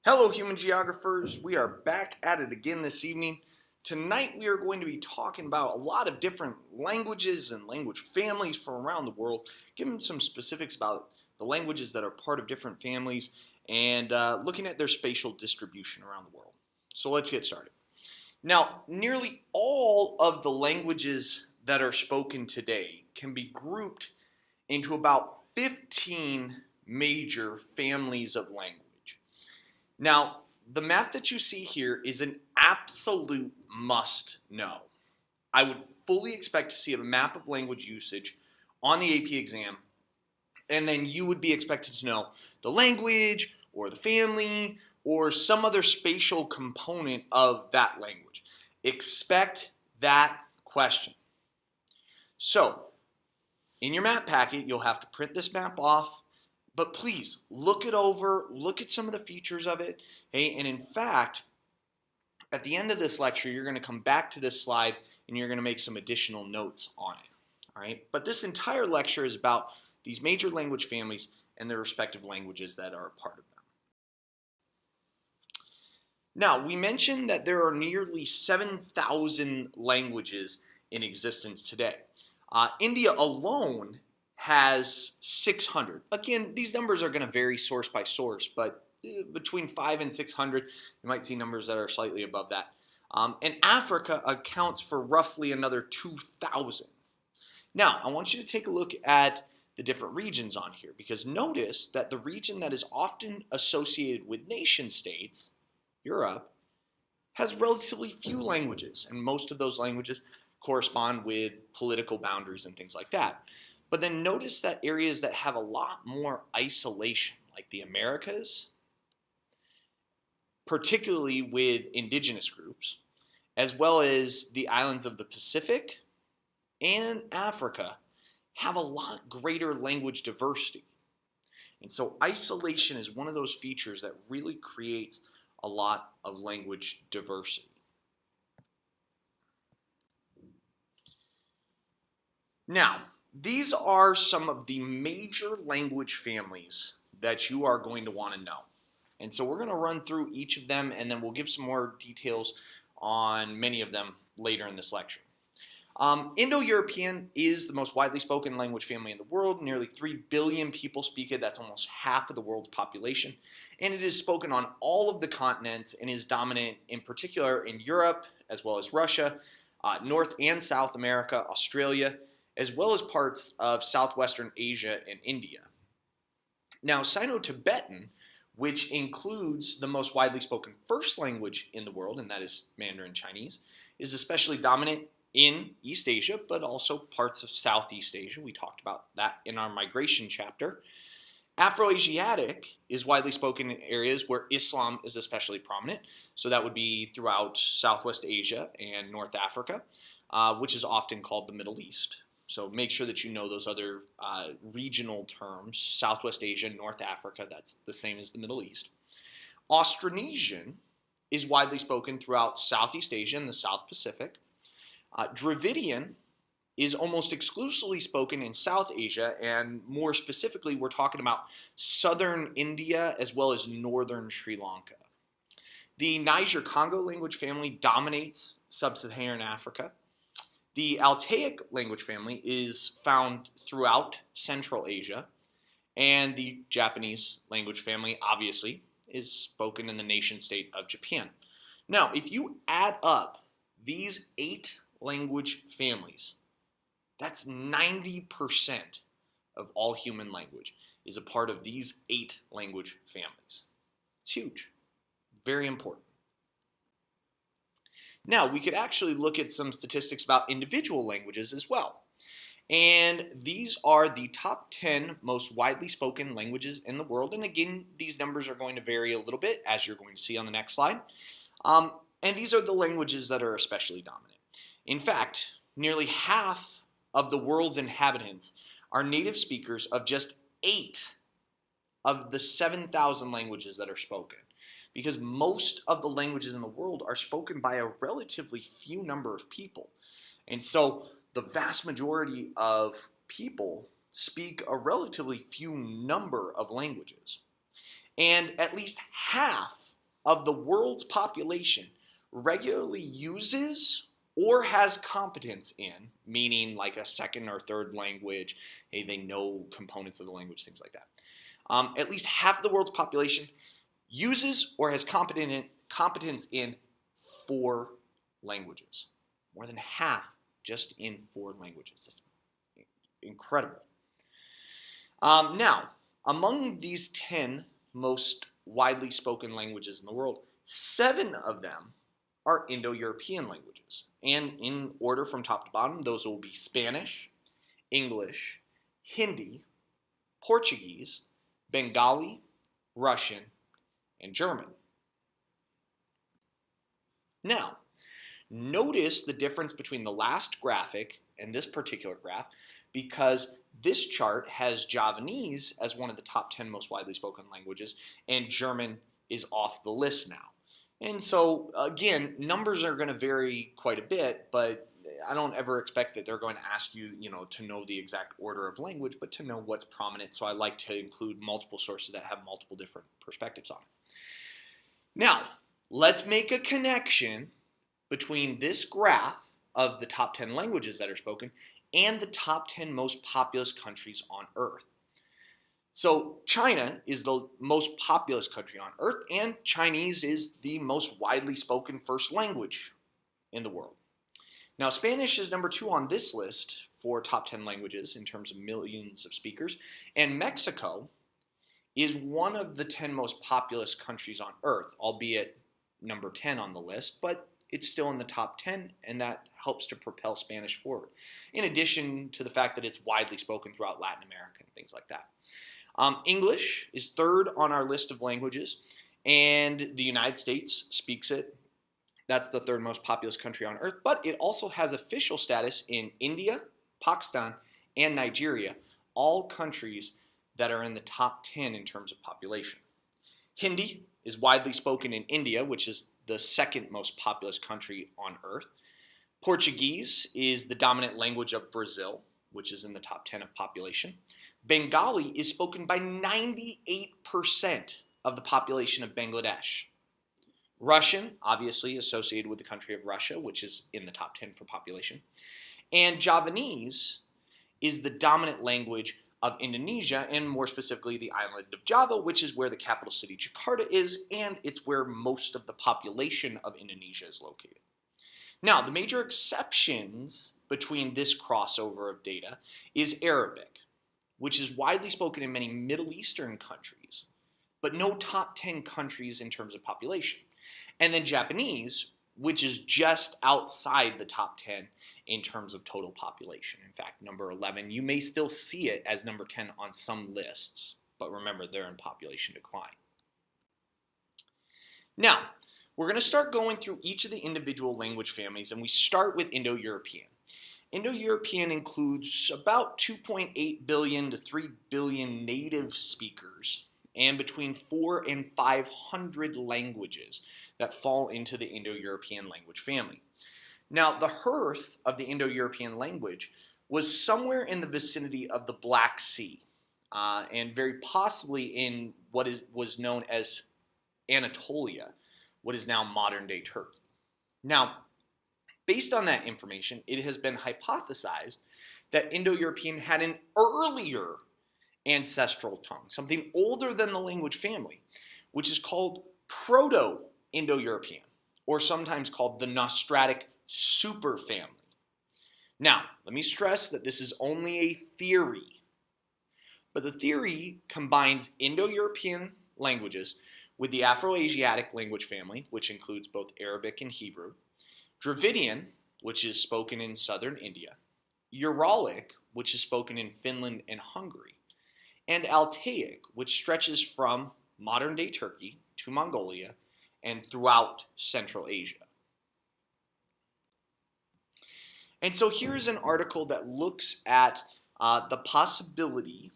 Hello, human geographers. We are back at it again this evening. Tonight, we are going to be talking about a lot of different languages and language families from around the world, giving some specifics about the languages that are part of different families and looking at their spatial distribution around the world. So, let's get started. Now, nearly all of the languages that are spoken today can be grouped into about 15 major families of language. Now, the map that you see here is an absolute must know. I would fully expect to see a map of language usage on the AP exam, and then you would be expected to know the language or the family or some other spatial component of that language. Expect that question. So, in your map packet, you'll have to print this map off, but please look it over, look at some of the features of it. Hey, and in fact, at the end of this lecture, you're going to come back to this slide and you're going to make some additional notes on it. All right, but this entire lecture is about these major language families and their respective languages that are a part of them. Now, we mentioned that there are nearly 7,000 languages in existence today. India alone has 600. Again, these numbers are going to vary source by source, but between 5 and 600, you might see numbers that are slightly above that. And Africa accounts for roughly another 2,000. Now, I want you to take a look at the different regions on here, because notice that the region that is often associated with nation states, Europe, has relatively few languages, and most of those languages correspond with political boundaries and things like that. But then notice that areas that have a lot more isolation, like the Americas, particularly with indigenous groups, as well as the islands of the Pacific and Africa, have a lot greater language diversity. And so isolation is one of those features that really creates a lot of language diversity. Now, these are some of the major language families that you are going to want to know. And so we're going to run through each of them, and then we'll give some more details on many of them later in this lecture. Indo-European is the most widely spoken language family in the world. Nearly 3 billion people speak it. That's almost half of the world's population. And it is spoken on all of the continents and is dominant in particular in Europe, as well as Russia, North and South America, Australia, as well as parts of Southwestern Asia and India. Now, Sino-Tibetan, which includes the most widely spoken first language in the world, and that is Mandarin Chinese, is especially dominant in East Asia, but also parts of Southeast Asia. We talked about that in our migration chapter. Afro-Asiatic is widely spoken in areas where Islam is especially prominent. So that would be throughout Southwest Asia and North Africa, which is often called the Middle East. So make sure that you know those other regional terms. Southwest Asia, North Africa, that's the same as the Middle East. Austronesian is widely spoken throughout Southeast Asia and the South Pacific. Dravidian is almost exclusively spoken in South Asia, and more specifically, we're talking about southern India as well as northern Sri Lanka. The Niger-Congo language family dominates sub-Saharan Africa. The Altaic language family is found throughout Central Asia, and the Japanese language family, obviously, is spoken in the nation-state of Japan. Now, if you add up these 8 language families, that's 90% of all human language is a part of these 8 language families. It's huge, very important. Now, we could actually look at some statistics about individual languages as well. And these are the top 10 most widely spoken languages in the world. And again, these numbers are going to vary a little bit, as you're going to see on the next slide. And these are the languages that are especially dominant. In fact, nearly half of the world's inhabitants are native speakers of just 8 of the 7,000 languages that are spoken, because most of the languages in the world are spoken by a relatively few number of people. And so the vast majority of people speak a relatively few number of languages. And at least half of the world's population regularly uses or has competence in, meaning like a second or third language, hey, they know components of the language, things like that. At least half of the world's population uses or has competence in 4 languages. More than half just in 4 languages. That's incredible. Now, among these 10 most widely spoken languages in the world, 7 of them are Indo-European languages. And in order from top to bottom, those will be Spanish, English, Hindi, Portuguese, Bengali, Russian, and German. Now, notice the difference between the last graphic and this particular graph, because this chart has Javanese as one of the top 10 most widely spoken languages, and German is off the list now. And so, again, numbers are going to vary quite a bit, but I don't ever expect that they're going to ask you, to know the exact order of language, but to know what's prominent. So I like to include multiple sources that have multiple different perspectives on it. Now, let's make a connection between this graph of the top 10 languages that are spoken and the top 10 most populous countries on Earth. So China is the most populous country on Earth, and Chinese is the most widely spoken first language in the world. Now, Spanish is number 2 on this list for top 10 languages in terms of millions of speakers, and Mexico is one of the 10 most populous countries on Earth, albeit number 10 on the list, but it's still in the top 10, and that helps to propel Spanish forward, in addition to the fact that it's widely spoken throughout Latin America and things like that. English is 3rd on our list of languages, and the United States speaks it. That's the 3rd most populous country on Earth, but it also has official status in India, Pakistan, and Nigeria, all countries that are in the top 10 in terms of population. Hindi is widely spoken in India, which is the 2nd most populous country on Earth. Portuguese is the dominant language of Brazil, which is in the top 10 of population. Bengali is spoken by 98% of the population of Bangladesh. Russian, obviously associated with the country of Russia, which is in the top 10 for population. And Javanese is the dominant language of Indonesia, and more specifically the island of Java, which is where the capital city Jakarta is, and it's where most of the population of Indonesia is located. Now, the major exceptions between this crossover of data is Arabic, which is widely spoken in many Middle Eastern countries, but no top 10 countries in terms of population. And then Japanese, which is just outside the top 10 in terms of total population. In fact, number 11, you may still see it as number 10 on some lists, but remember, they're in population decline. Now, we're going to start going through each of the individual language families, and we start with Indo-European. Indo-European includes about 2.8 billion to 3 billion native speakers, and between 400 and 500 languages that fall into the Indo-European language family. Now, the hearth of the Indo-European language was somewhere in the vicinity of the Black Sea, and very possibly in what was known as Anatolia, what is now modern-day Turkey. Now, based on that information, it has been hypothesized that Indo-European had an earlier ancestral tongue, something older than the language family, which is called Proto-Indo-European, or sometimes called the Nostratic superfamily. Now, let me stress that this is only a theory, but the theory combines Indo-European languages with the Afro-Asiatic language family, which includes both Arabic and Hebrew, Dravidian, which is spoken in southern India, Uralic, which is spoken in Finland and Hungary, and Altaic, which stretches from modern-day Turkey to Mongolia and throughout Central Asia. And so here's an article that looks at the possibility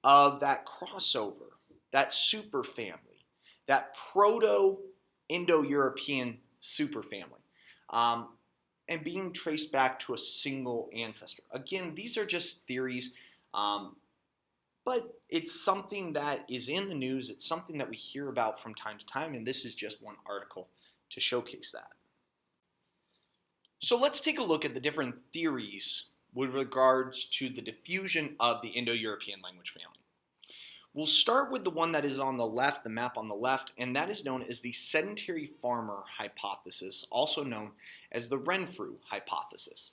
of that crossover, that superfamily, that Proto-Indo-European superfamily, and being traced back to a single ancestor. Again, these are just theories. but it's something that is in the news. It's something that we hear about from time to time, and this is just one article to showcase that. So let's take a look at the different theories with regards to the diffusion of the Indo-European language family. We'll start with the one that is on the left, the map on the left, and that is known as the sedentary farmer hypothesis, also known as the Renfrew hypothesis.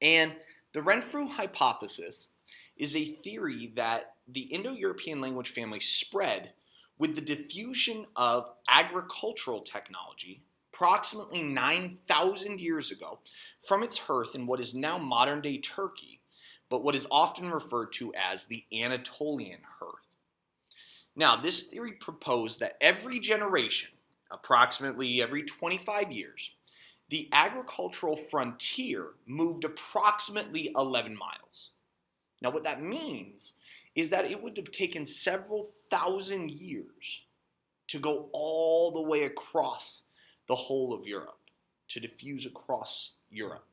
And the Renfrew hypothesis is a theory that the Indo-European language family spread with the diffusion of agricultural technology approximately 9,000 years ago from its hearth in what is now modern-day Turkey, but what is often referred to as the Anatolian hearth. Now, this theory proposed that every generation, approximately every 25 years, the agricultural frontier moved approximately 11 miles. Now, what that means is that it would have taken several thousand years to go all the way across the whole of Europe, to diffuse across Europe.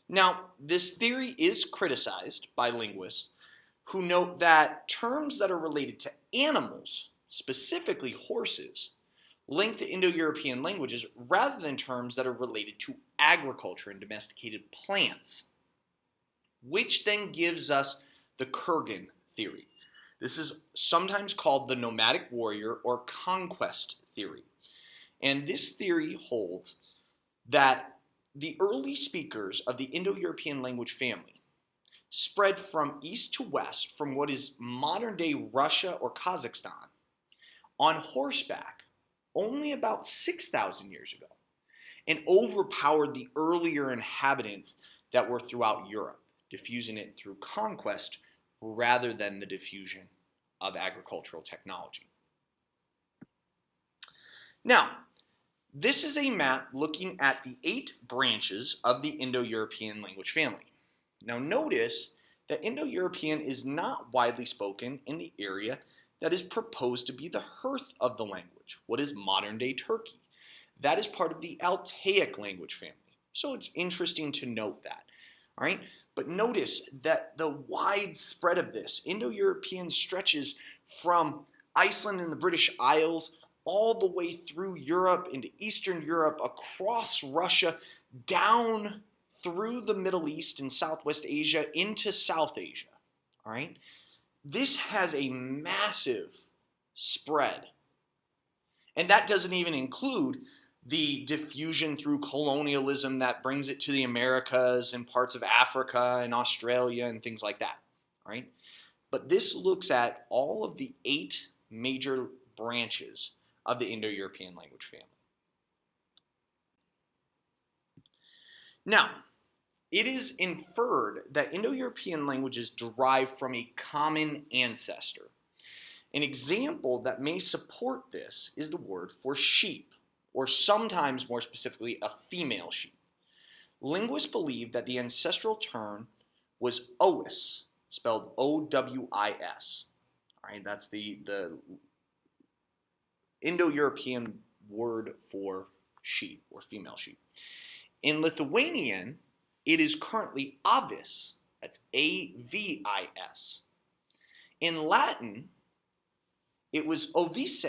Now, this theory is criticized by linguists who note that terms that are related to animals, specifically horses, link the Indo-European languages rather than terms that are related to agriculture and domesticated plants, which then gives us the Kurgan theory. This is sometimes called the nomadic warrior or conquest theory. And this theory holds that the early speakers of the Indo-European language family spread from east to west from what is modern-day Russia or Kazakhstan on horseback only about 6,000 years ago and overpowered the earlier inhabitants that were throughout Europe, diffusing it through conquest rather than the diffusion of agricultural technology. Now, this is a map looking at the 8 branches of the Indo-European language family. Now notice that Indo-European is not widely spoken in the area that is proposed to be the hearth of the language, what is modern-day Turkey. That is part of the Altaic language family. So it's interesting to note that, all right? But notice that the wide spread of this Indo-European stretches from Iceland and the British Isles all the way through Europe, into Eastern Europe, across Russia, down through the Middle East and Southwest Asia into South Asia, all right? This has a massive spread. And that doesn't even include the diffusion through colonialism that brings it to the Americas and parts of Africa and Australia and things like that, all right? But this looks at all of the 8 major branches of the Indo-European language family. Now, it is inferred that Indo-European languages derive from a common ancestor. An example that may support this is the word for sheep, or sometimes more specifically a female sheep. Linguists believe that the ancestral term was Owis, spelled O-W-I-S. All right, that's the Indo-European word for sheep or female sheep. In Lithuanian, it is currently Avis. That's A-V-I-S. In Latin, it was Ovice,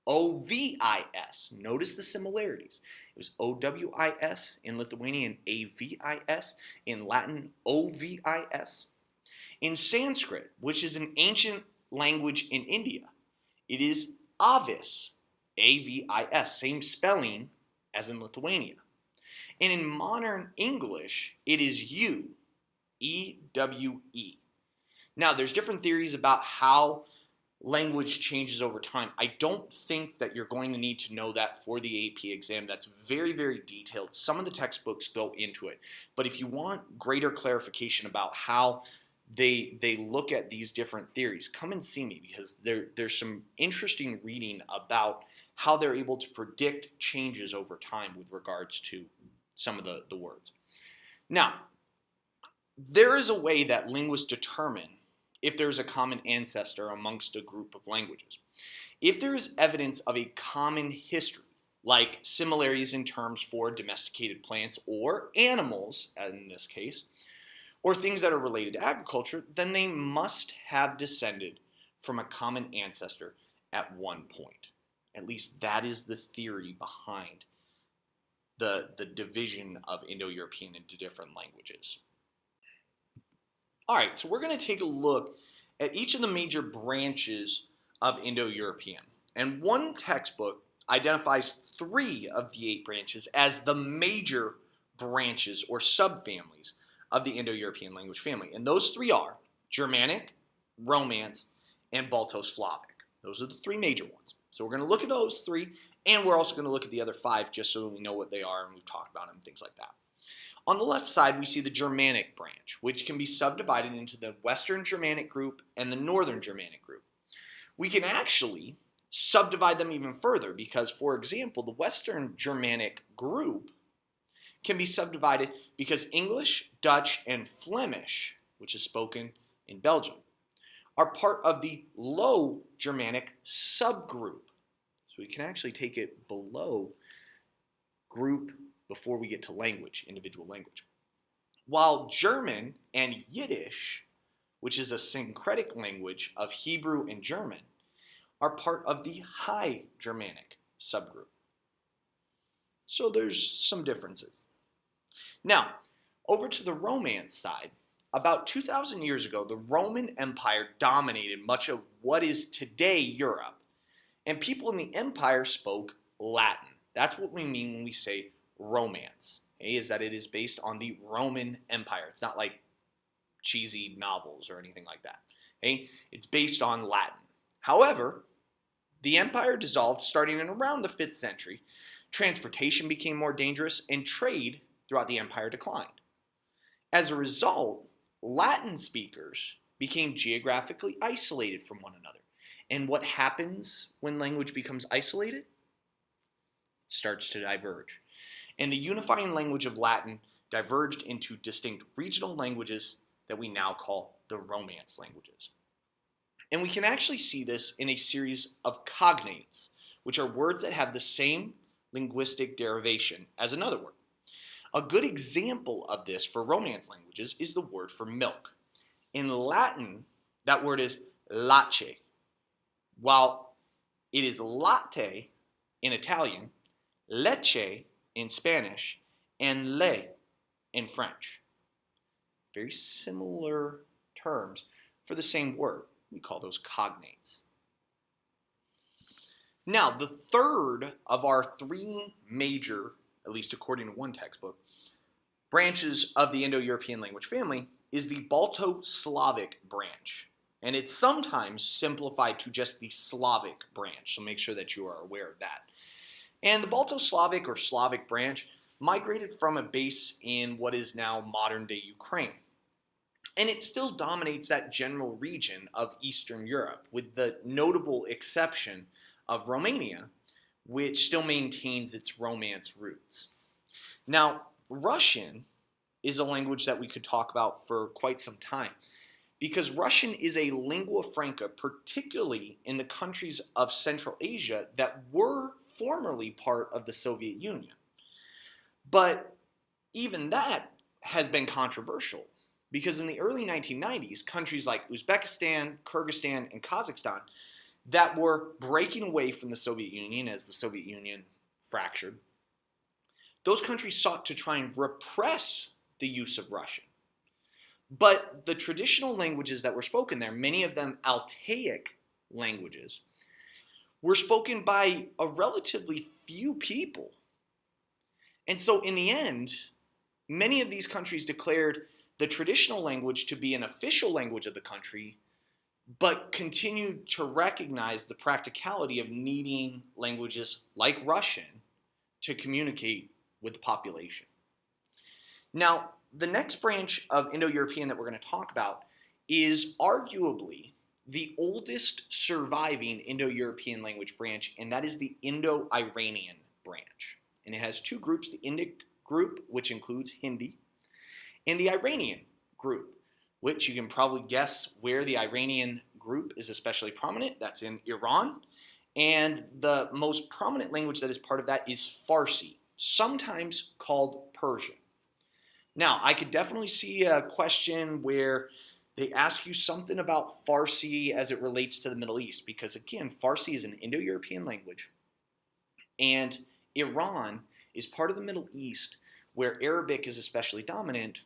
O-V-I-S. Notice the similarities. It was O-W-I-S in Lithuanian, A-V-I-S. In Latin, O-V-I-S. In Sanskrit, which is an ancient language in India, it is Avis, A-V-I-S, same spelling as in Lithuania. And in modern English, it is U, E-W-E. Now, there's different theories about how language changes over time. I don't think that you're going to need to know that for the AP exam. That's very, very detailed. Some of the textbooks go into it. But if you want greater clarification about how they look at these different theories, come and see me, because there's some interesting reading about how they're able to predict changes over time with regards to some of the words. Now, there is a way that linguists determine if there's a common ancestor amongst a group of languages. If there is evidence of a common history, like similarities in terms for domesticated plants or animals, in this case, or things that are related to agriculture, then they must have descended from a common ancestor at one point. At least that is the theory behind the division of Indo-European into different languages. All right, so we're going to take a look at each of the major branches of Indo-European. And one textbook identifies 3 of the 8 branches as the major branches or subfamilies of the Indo-European language family. And those 3 are Germanic, Romance, and Balto-Slavic. Those are the 3 major ones. So we're going to look at those 3, and we're also going to look at the other 5 just so we know what they are and we've talked about them and things like that. On the left side, we see the Germanic branch, which can be subdivided into the Western Germanic group and the Northern Germanic group. We can actually subdivide them even further because, for example, the Western Germanic group can be subdivided because English, Dutch, and Flemish, which is spoken in Belgium, are part of the Low Germanic subgroup. So we can actually take it below group before we get to language, individual language. While German and Yiddish, which is a syncretic language of Hebrew and German, are part of the High Germanic subgroup. So there's some differences. Now, over to the Romance side, about 2,000 years ago, the Roman Empire dominated much of what is today Europe, and people in the empire spoke Latin. That's what we mean when we say Romance, okay, is that it is based on the Roman Empire. It's not like cheesy novels or anything like that. Okay? It's based on Latin. However, the empire dissolved starting in around the 5th century. Transportation became more dangerous and trade throughout the empire declined. As a result, Latin speakers became geographically isolated from one another. And what happens when language becomes isolated? It starts to diverge. And the unifying language of Latin diverged into distinct regional languages that we now call the Romance languages. And we can actually see this in a series of cognates, which are words that have the same linguistic derivation as another word. A good example of this for Romance languages is the word for milk. In Latin, that word is latte, while it is latte in Italian, leche in Spanish, and lait in French. Very similar terms for the same word. We call those cognates. Now, the third of our 3 major, at least according to one textbook, branches of the Indo-European language family is the Balto-Slavic branch. And it's sometimes simplified to just the Slavic branch, so make sure that you are aware of that. And the Balto-Slavic or Slavic branch migrated from a base in what is now modern-day Ukraine. And it still dominates that general region of Eastern Europe, with the notable exception of Romania, which still maintains its Romance roots. Now, Russian is a language that we could talk about for quite some time, because Russian is a lingua franca, particularly in the countries of Central Asia that were formerly part of the Soviet Union. But even that has been controversial, because in the early 1990s, countries like Uzbekistan, Kyrgyzstan, and Kazakhstan that were breaking away from the Soviet Union as the Soviet Union fractured, those countries sought to try and repress the use of Russian. But the traditional languages that were spoken there, many of them Altaic languages, were spoken by a relatively few people. And so in the end, many of these countries declared the traditional language to be an official language of the country, but continued to recognize the practicality of needing languages like Russian to communicate with the population. Now, the next branch of Indo-European that we're going to talk about is arguably the oldest surviving Indo-European language branch, and that is the Indo-Iranian branch. And it has 2 groups, the Indic group, which includes Hindi, and the Iranian group, which you can probably guess where the Iranian group is especially prominent. That's in Iran. And the most prominent language that is part of that is Farsi, sometimes called Persian. Now, I could definitely see a question where they ask you something about Farsi as it relates to the Middle East, because again, Farsi is an Indo-European language, and Iran is part of the Middle East where Arabic is especially dominant,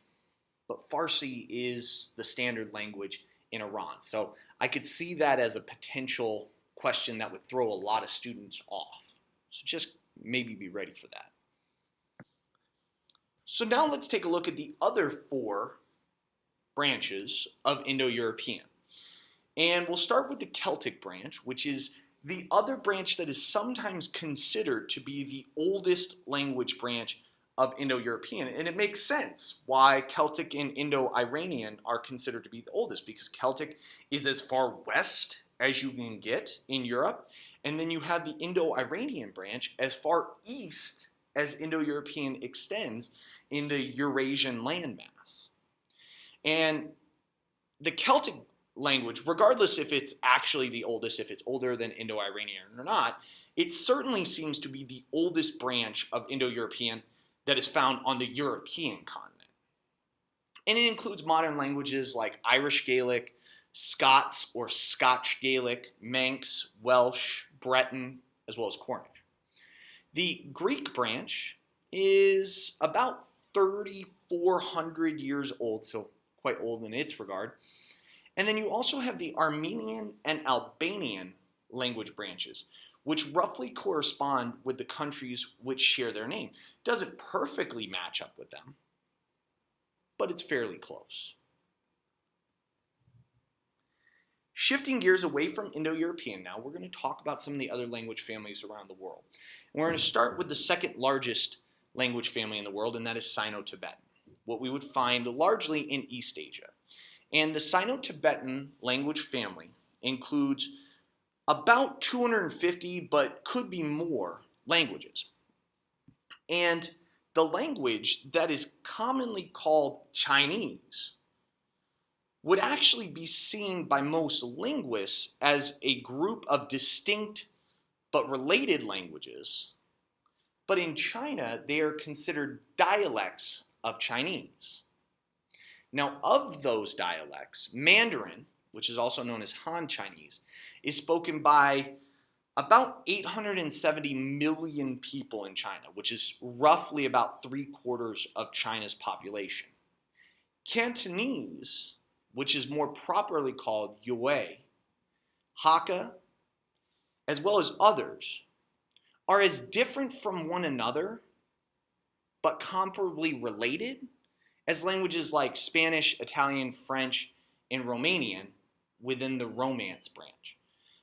but Farsi is the standard language in Iran. So I could see that as a potential question that would throw a lot of students off. So just maybe be ready for that. So now let's take a look at the other four branches of Indo-European. And we'll start with the Celtic branch, which is the other branch that is sometimes considered to be the oldest language branch of Indo-European. And it makes sense why Celtic and Indo-Iranian are considered to be the oldest, because Celtic is as far west as you can get in Europe, and then you have the Indo-Iranian branch as far east as Indo-European extends in the Eurasian landmass. And the Celtic language, regardless if it's actually the oldest, if it's older than Indo-Iranian or not, it certainly seems to be the oldest branch of Indo-European that is found on the European continent. And it includes modern languages like Irish Gaelic, Scots or Scotch Gaelic, Manx, Welsh, Breton, as well as Cornish. The Greek branch is about 3,400 years old, so quite old in its regard. And then you also have the Armenian and Albanian language branches, which roughly correspond with the countries which share their name. Doesn't perfectly match up with them, but it's fairly close. Shifting gears away from Indo-European now, we're going to talk about some of the other language families around the world. And we're going to start with the second largest language family in the world, and that is Sino-Tibetan, what we would find largely in East Asia. And the Sino-Tibetan language family includes about 250, but could be more, languages. And the language that is commonly called Chinese would actually be seen by most linguists as a group of distinct but related languages. But in China, they are considered dialects of Chinese. Now, of those dialects, Mandarin, which is also known as Han Chinese, is spoken by about 870 million people in China, which is roughly about 3/4 of China's population. Cantonese, which is more properly called Yue, Hakka, as well as others, are as different from one another, but comparably related, as languages like Spanish, Italian, French, and Romanian within the Romance branch.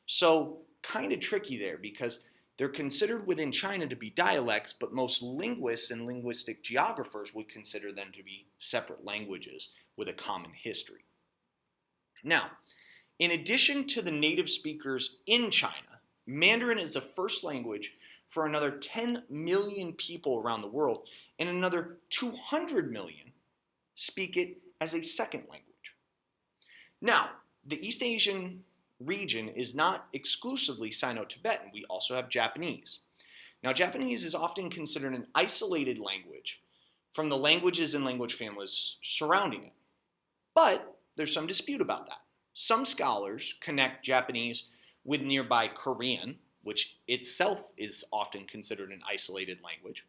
So kind of tricky there, because they're considered within China to be dialects, but most linguists and linguistic geographers would consider them to be separate languages with a common history. Now, in addition to the native speakers in China, Mandarin is the first language for another 10 million people around the world, and another 200 million speak it as a second language. Now, the East Asian region is not exclusively Sino-Tibetan. We also have Japanese. Now, Japanese is often considered an isolated language from the languages and language families surrounding it. But there's some dispute about that. Some scholars connect Japanese with nearby Korean, which itself is often considered an isolated language,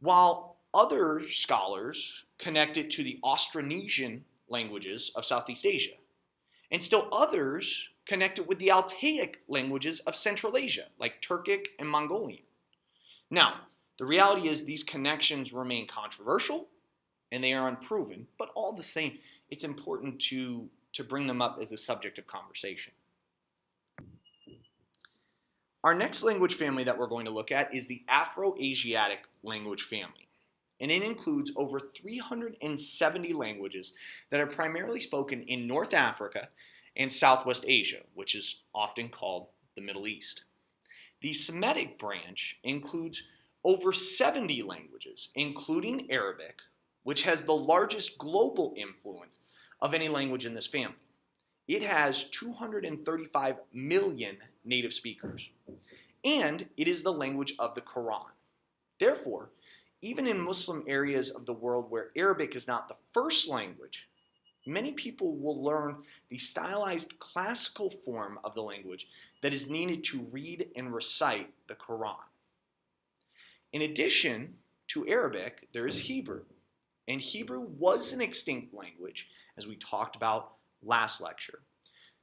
while other scholars connect it to the Austronesian languages of Southeast Asia. And still others connect it with the Altaic languages of Central Asia, like Turkic and Mongolian. Now, the reality is these connections remain controversial and they are unproven, but all the same, it's important to bring them up as a subject of conversation. Our next language family that we're going to look at is the Afro-Asiatic language family. And it includes over 370 languages that are primarily spoken in North Africa and Southwest Asia, which is often called the Middle East. The Semitic branch includes over 70 languages, including Arabic, which has the largest global influence of any language in this family. It has 235 million native speakers, and it is the language of the Quran. Therefore, Even in Muslim areas of the world where Arabic is not the first language, many people will learn the stylized classical form of the language that is needed to read and recite the Quran. In addition to Arabic, there is Hebrew. And Hebrew was an extinct language, as we talked about last lecture,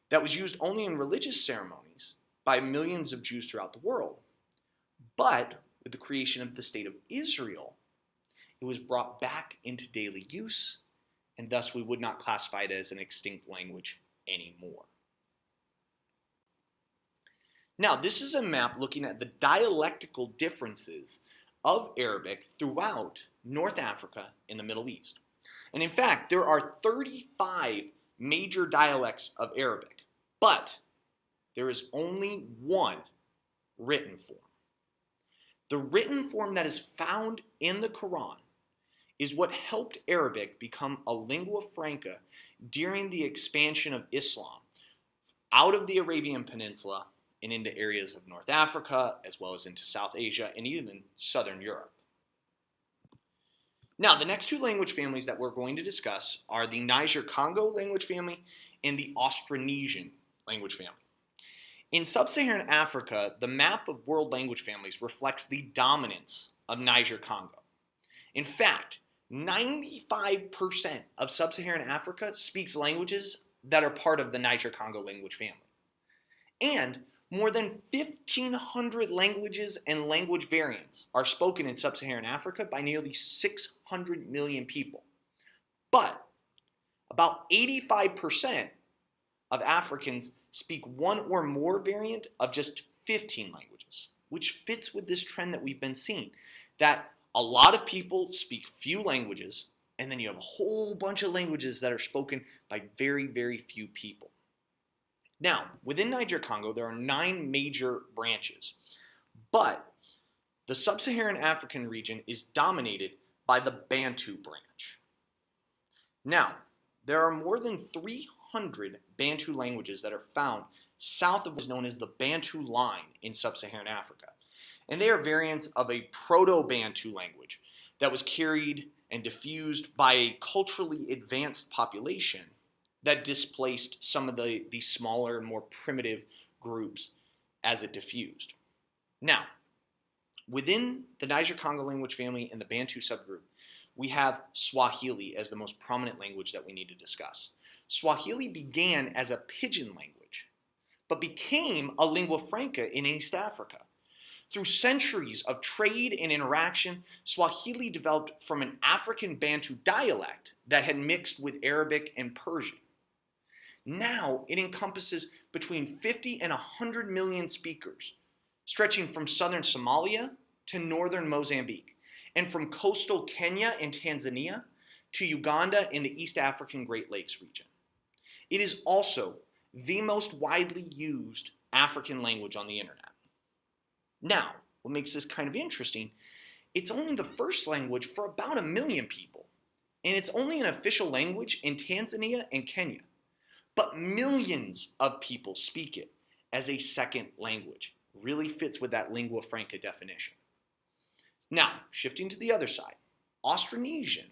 that was used only in religious ceremonies by millions of Jews throughout the world. But with the creation of the state of Israel, it was brought back into daily use, and thus we would not classify it as an extinct language anymore. Now, this is a map looking at the dialectical differences of Arabic throughout North Africa and the Middle East. And in fact, there are 35 major dialects of Arabic, but there is only one written form. The written form that is found in the Quran is what helped Arabic become a lingua franca during the expansion of Islam out of the Arabian Peninsula and into areas of North Africa, as well as into South Asia and even Southern Europe. Now, the next two language families that we're going to discuss are the Niger-Congo language family and the Austronesian language family. In sub-Saharan Africa, the map of world language families reflects the dominance of Niger-Congo. In fact, 95% of sub-Saharan Africa speaks languages that are part of the Niger-Congo language family. And more than 1,500 languages and language variants are spoken in sub-Saharan Africa by nearly 600 million people. But about 85% of Africans speak one or more variant of just 15 languages, which fits with this trend that we've been seeing, that a lot of people speak few languages, and then you have a whole bunch of languages that are spoken by very, very few people. Now, within Niger-Congo, there are 9 major branches, but the sub-Saharan African region is dominated by the Bantu branch. Now, there are more than 300 Bantu languages that are found south of what is known as the Bantu Line in sub-Saharan Africa. And they are variants of a Proto-Bantu language that was carried and diffused by a culturally advanced population that displaced some of the smaller and more primitive groups as it diffused. Now, within the Niger-Congo language family and the Bantu subgroup, we have Swahili as the most prominent language that we need to discuss. Swahili began as a pidgin language, but became a lingua franca in East Africa. Through centuries of trade and interaction, Swahili developed from an African Bantu dialect that had mixed with Arabic and Persian. Now it encompasses between 50 and 100 million speakers, stretching from southern Somalia to northern Mozambique, and from coastal Kenya and Tanzania to Uganda in the East African Great Lakes region. It is also the most widely used African language on the internet. Now, what makes this kind of interesting, it's only the first language for about 1 million people, and it's only an official language in Tanzania and Kenya. But millions of people speak it as a second language. Really fits with that lingua franca definition. Now, shifting to the other side, Austronesian,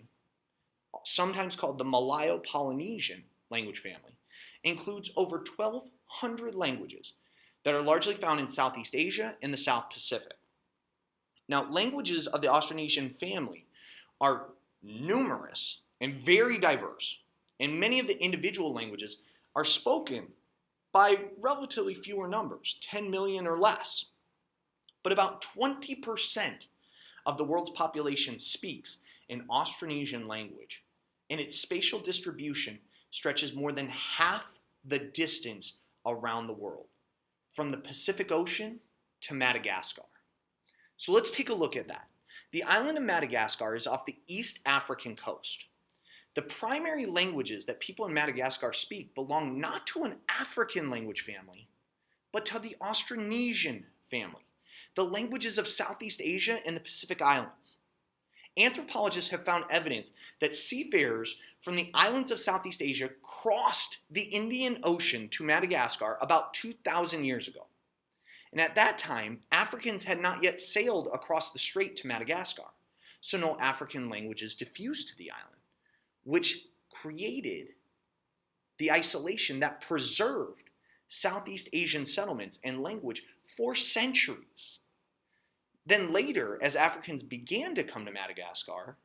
sometimes called the Malayo-Polynesian language family, includes over 1,200 languages that are largely found in Southeast Asia and the South Pacific. Now, languages of the Austronesian family are numerous and very diverse, and many of the individual languages are spoken by relatively fewer numbers, 10 million or less. But about 20% of the world's population speaks an Austronesian language, and its spatial distribution stretches more than half the distance around the world, from the Pacific Ocean to Madagascar. So let's take a look at that. The island of Madagascar is off the East African coast. The primary languages that people in Madagascar speak belong not to an African language family, but to the Austronesian family, the languages of Southeast Asia and the Pacific Islands. Anthropologists have found evidence that seafarers from the islands of Southeast Asia crossed the Indian Ocean to Madagascar about 2,000 years ago. And at that time, Africans had not yet sailed across the strait to Madagascar. so no African languages diffused to the island, which created the isolation that preserved Southeast Asian settlements and language for centuries. Then later, as Africans began to come to Madagascar,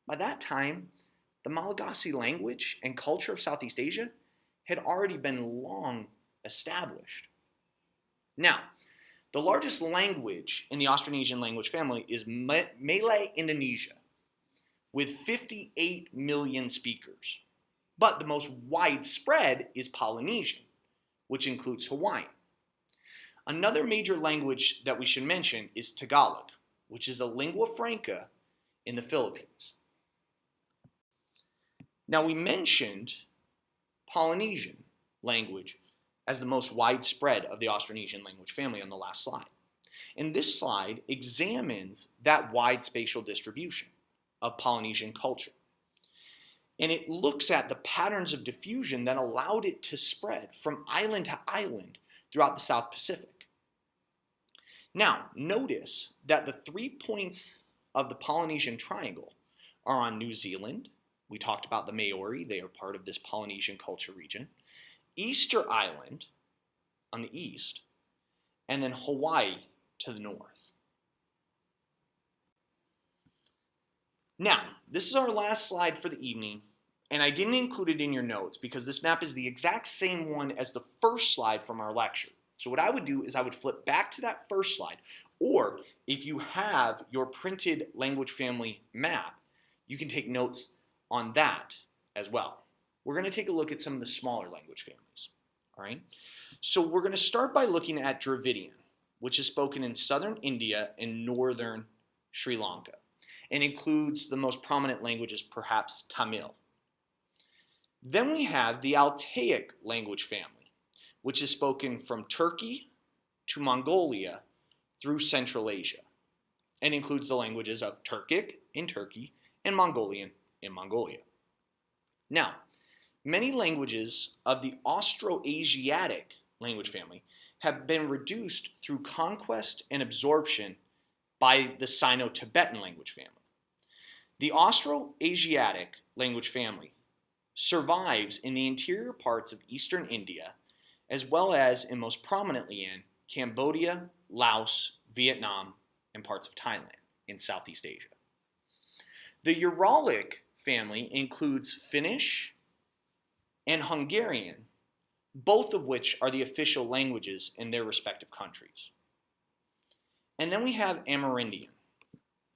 by that time, the Malagasy language and culture of Southeast Asia had already been long established. Now, the largest language in the Austronesian language family is Malay Indonesia, with 58 million speakers. But the most widespread is Polynesian, which includes Hawaiian. Another major language that we should mention is Tagalog, which is a lingua franca in the Philippines. Now, we mentioned Polynesian language as the most widespread of the Austronesian language family on the last slide. And this slide examines that wide spatial distribution of Polynesian culture. And it looks at the patterns of diffusion that allowed it to spread from island to island throughout the South Pacific. Now, notice that the 3 points of the Polynesian triangle are on New Zealand. We talked about the Maori, they are part of this Polynesian culture region. Easter Island on the east, and then Hawaii to the north. Now, this is our last slide for the evening, and I didn't include it in your notes because this map is the exact same one as the first slide from our lecture. So what I would do is I would flip back to that first slide, or if you have your printed language family map, you can take notes on that as well. We're going to take a look at some of the smaller language families. All right. So we're going to start by looking at Dravidian, which is spoken in southern India and northern Sri Lanka, and includes the most prominent languages, perhaps Tamil. Then we have the Altaic language family, which is spoken from Turkey to Mongolia through Central Asia, and includes the languages of Turkic in Turkey and Mongolian in Mongolia. Now, many languages of the Austroasiatic language family have been reduced through conquest and absorption by the Sino-Tibetan language family. The Austroasiatic language family survives in the interior parts of eastern India, as well as, and most prominently in, Cambodia, Laos, Vietnam, and parts of Thailand in Southeast Asia. The Uralic family includes Finnish and Hungarian, both of which are the official languages in their respective countries. And then we have Amerindian.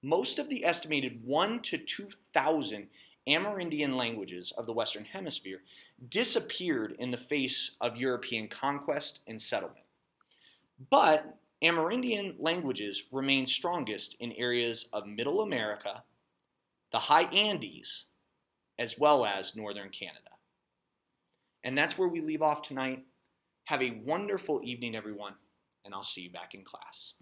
Most of the estimated 1,000 to 2,000 Amerindian languages of the Western Hemisphere disappeared in the face of European conquest and settlement. But Amerindian languages remain strongest in areas of Middle America, the High Andes, as well as northern Canada. And that's where we leave off tonight. Have a wonderful evening, everyone, and I'll see you back in class.